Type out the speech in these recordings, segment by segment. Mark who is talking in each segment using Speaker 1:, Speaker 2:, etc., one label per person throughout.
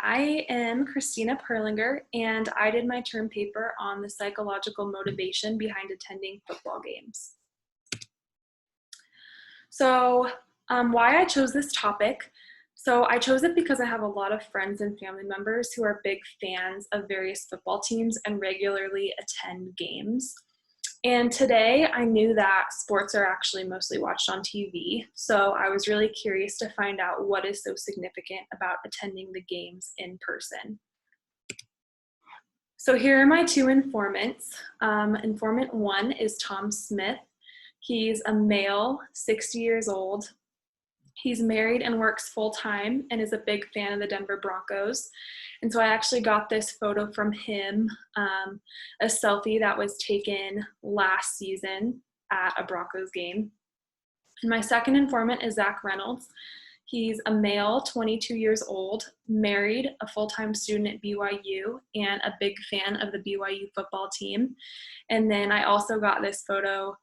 Speaker 1: I am Christina Perlinger, and I did my term paper on the psychological motivation behind attending football games. So, why I chose this topic. So I chose it because I have a lot of friends and family members who are big fans of various football teams and regularly attend games. And today I knew that sports are actually mostly watched on TV, so I was really curious to find out what is so significant about attending the games in person. So here are my two informants. Informant one is Tom Smith. He's a male, 60 years old. He's married and works full-time and is a big fan of the Denver Broncos. And so I actually got this photo from him, a selfie that was taken last season at a Broncos game. And my second informant is Zach Reynolds. He's a male, 22 years old, married, a full-time student at BYU, and a big fan of the BYU football team. And then I also got this photo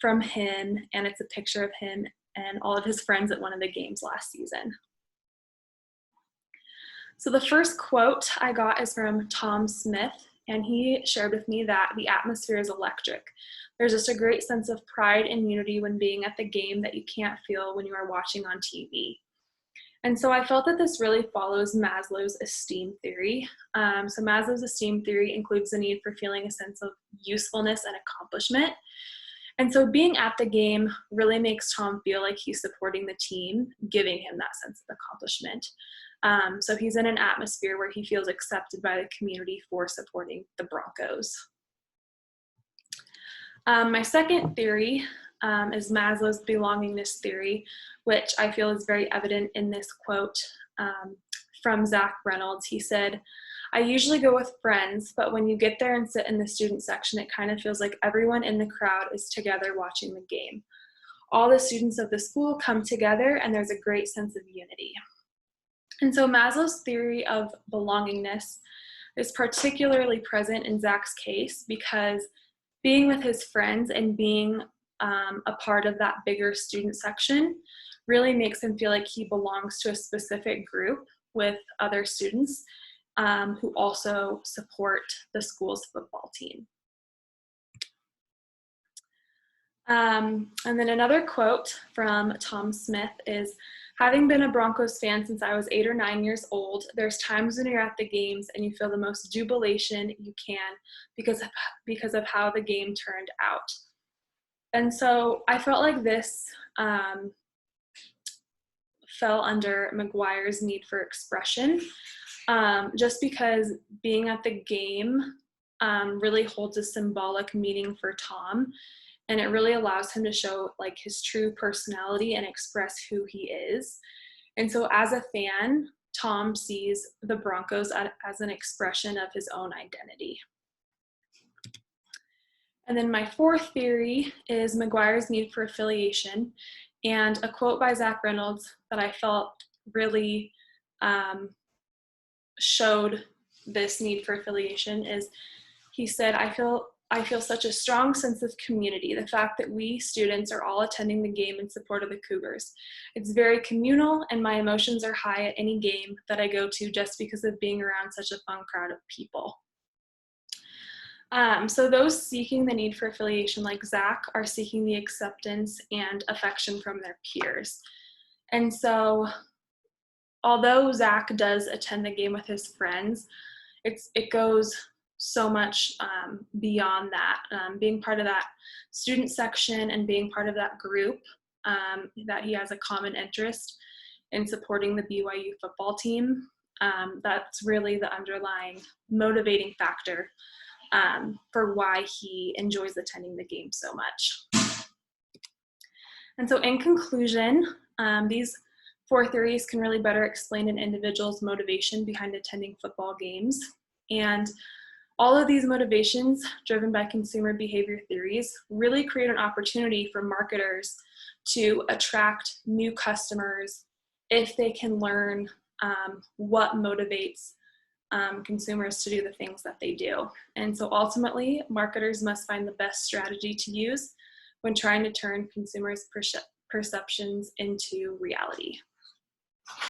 Speaker 1: from him, and it's a picture of him and all of his friends at one of the games last season. So the first quote I got is from Tom Smith, and he shared with me that the atmosphere is electric. There's just a great sense of pride and unity when being at the game that you can't feel when you are watching on TV. And so I felt that this really follows Maslow's esteem theory. So Maslow's esteem theory includes the need for feeling a sense of usefulness and accomplishment. And so being at the game really makes Tom feel like he's supporting the team, giving him that sense of accomplishment. So he's in an atmosphere where he feels accepted by the community for supporting the Broncos. My second theory is Maslow's belongingness theory, which I feel is very evident in this quote from Zach Reynolds. He said, "I usually go with friends, but when you get there and sit in the student section, it kind of feels like everyone in the crowd is together watching the game. All the students of the school come together and there's a great sense of unity." And so Maslow's theory of belongingness is particularly present in Zach's case because being with his friends and being a part of that bigger student section really makes him feel like he belongs to a specific group with other students who also support the school's football team. And then another quote from Tom Smith is, "Having been a Broncos fan since I was 8 or 9 years old, there's times when you're at the games and you feel the most jubilation you can because of how the game turned out." And so I felt like this fell under McGuire's need for expression, just because being at the game really holds a symbolic meaning for Tom, and it really allows him to show like his true personality and express who he is. And so as a fan, Tom sees the Broncos as an expression of his own identity. And then my fourth theory is McGuire's need for affiliation, and a quote by Zach Reynolds that I felt really showed this need for affiliation is, he said, I feel such a strong sense of community, the fact that we students are all attending the game in support of the Cougars. It's very communal, and my emotions are high at any game that I go to just because of being around such a fun crowd of people." So those seeking the need for affiliation, like Zach, are seeking the acceptance and affection from their peers. And so although Zach does attend the game with his friends, it goes so much beyond that. Being part of that student section and being part of that group, that he has a common interest in supporting the BYU football team, that's really the underlying motivating factor for why he enjoys attending the game so much. And so in conclusion, these four theories can really better explain an individual's motivation behind attending football games. And all of these motivations, driven by consumer behavior theories, really create an opportunity for marketers to attract new customers if they can learn what motivates consumers to do the things that they do. And so ultimately, marketers must find the best strategy to use when trying to turn consumers' perceptions into reality.